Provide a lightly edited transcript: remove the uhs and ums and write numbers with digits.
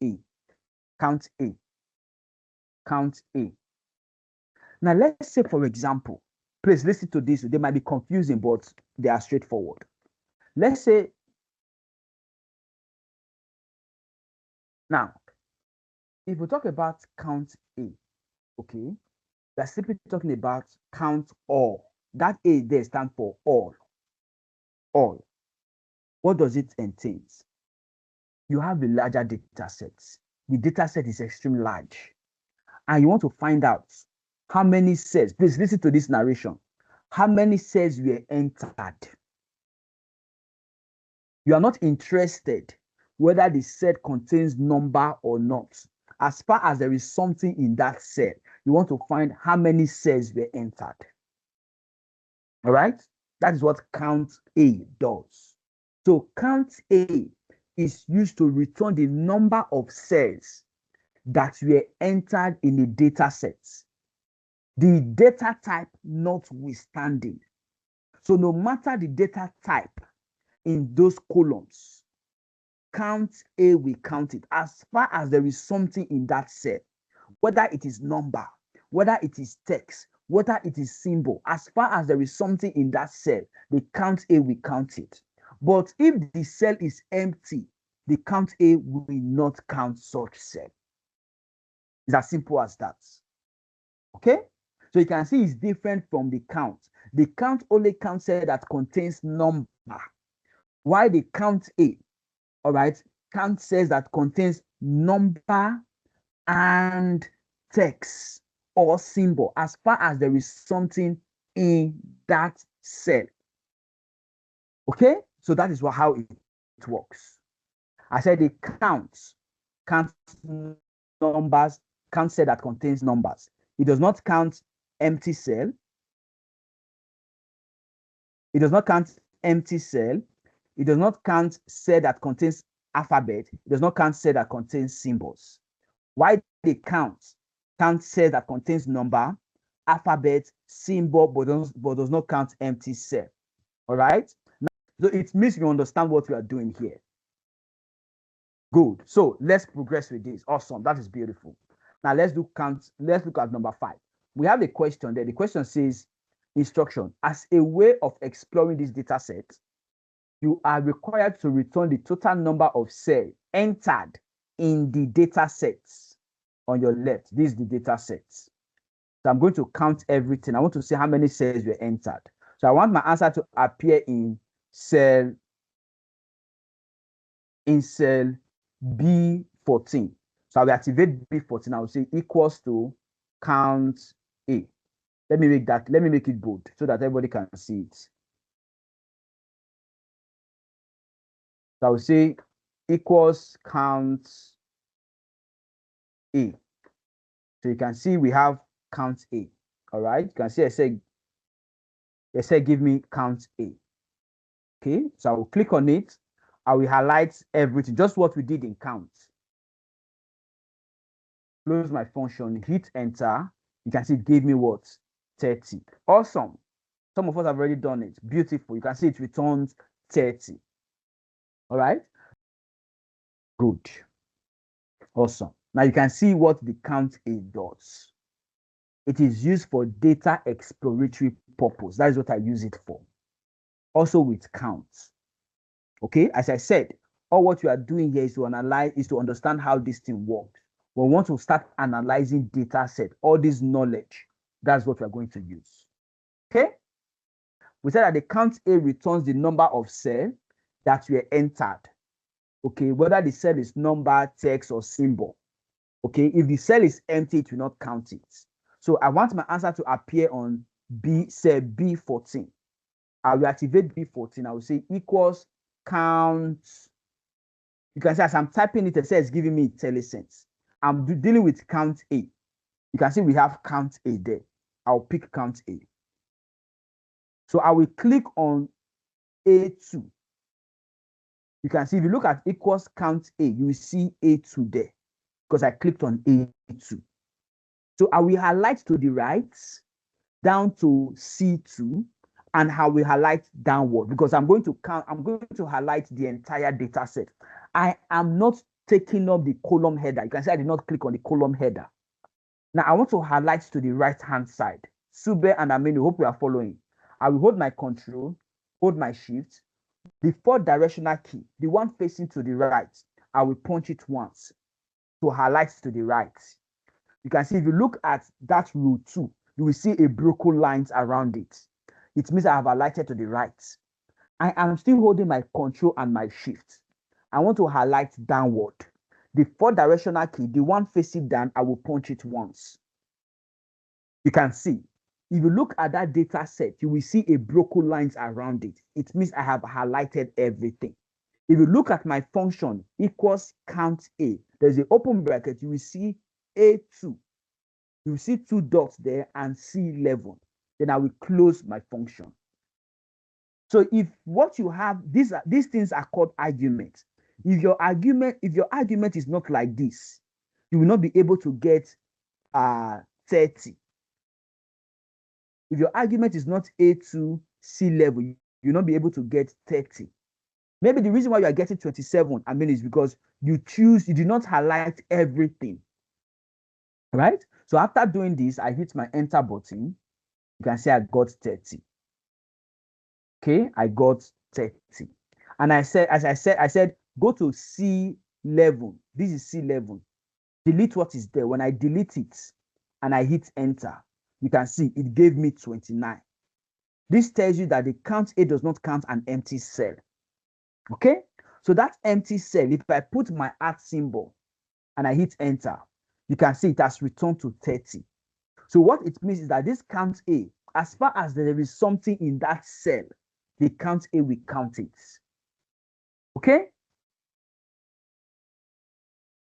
A. Count A. Count A. Now, let's say, for example, please listen to this. They might be confusing, but they are straightforward. Let's say, now, if we talk about count A, okay, we're simply talking about count all. That A there stands for all. All. What does it entail? You have a larger data set. The data set is extremely large. And you want to find out how many cells. Please listen to this narration. How many cells were entered? You are not interested whether the cell contains number or not. As far as there is something in that cell, you want to find how many cells were entered. All right? That is what count A does. So count A is used to return the number of cells that were entered in a data set. The data type notwithstanding. So no matter the data type in those columns, count A will count it as far as there is something in that cell, whether it is number, whether it is text, whether it is symbol. As far as there is something in that cell, the count A will count it. But if the cell is empty, the count A will not count such cell. It's as simple as that. Okay? So you can see it's different from the count. The count only counts cell that contains number. While the count A, all right, count cells that contains number and text or symbol as far as there is something in that cell. Okay? So that is how it works. I said the count numbers, count cell that contains numbers. It does not count empty cell. It does not count empty cell. It does not count cell that contains alphabet. It does not count cell that contains symbols. Why they count cell that contains number, alphabet, symbol, but does not count empty cell. All right? Now, so it means you understand what we are doing here. Good. So let's progress with this. Awesome. That is beautiful. Now let's look at number 5. We have a question there. The question says, instruction. As a way of exploring this data set, you are required to return the total number of cells entered in the data sets on your left. This is the data sets. So I'm going to count everything. I want to see how many cells were entered. So I want my answer to appear in cell B14. So I will activate B14. I will say equals to count A. Let me make it bold so that everybody can see it. So I will say equals count A. So you can see we have count A. All right. You can see I said give me count A. Okay. So I will click on it. I will highlight everything, just what we did in count. Close my function, hit enter. You can see it gave me what? 30. Awesome. Some of us have already done it. Beautiful. You can see it returns 30. All right. Good. Awesome. Now you can see what the count A does. It is used for data exploratory purpose. That is what I use it for. Also with counts. Okay, as I said, all what you are doing here is to understand how this thing works. We want to start analyzing data set, all this knowledge. That's what we're going to use. Okay. We said that the count A returns the number of cells that were entered. Okay, whether the cell is number, text, or symbol. Okay, if the cell is empty, it will not count it. So I want my answer to appear on cell B14. I will activate B14. I will say equals count. You can see as I'm typing it, it says giving me IntelliSense. I'm dealing with count A. You can see we have count A there. I'll pick count A. So I will click on A2. You can see if you look at equals count A, you will see A2 there because I clicked on A2. So I will highlight to the right down to C2 and I will highlight downward because I'm going to highlight the entire data set. I am not taking up the column header. You can see I did not click on the column header. Now I want to highlight to the right-hand side. Sube and Aminu, hope you are following. I will hold my control, hold my shift. The fourth directional key, the one facing to the right, I will punch it once to highlight to the right. You can see if you look at that row 2, you will see a broken lines around it. It means I have highlighted to the right. I am still holding my control and my shift. I want to highlight downward. The fourth directional key, the one facing down, I will punch it once. You can see, if you look at that data set, you will see a broken lines around it. It means I have highlighted everything. If you look at my function equals count A, there's an open bracket, you will see A2. You will see 2 dots there and C11. Then I will close my function. So if what you have, these things are called arguments. If your argument is not like this, you will not be able to get 30. If your argument is not A2 C level, you will not be able to get 30. Maybe the reason why you are getting 27, I mean, is because you did not highlight everything. Right? So after doing this, I hit my enter button. You can see I got 30. Okay, I got 30. And I said, go to C11. This is C11. Delete what is there. When I delete it and I hit enter, you can see it gave me 29. This tells you that the count A does not count an empty cell. Okay, so that empty cell, if I put my @ symbol and I hit enter, you can see it has returned to 30. So what it means is that this count A, as far as there is something in that cell, the count A will count it. Okay,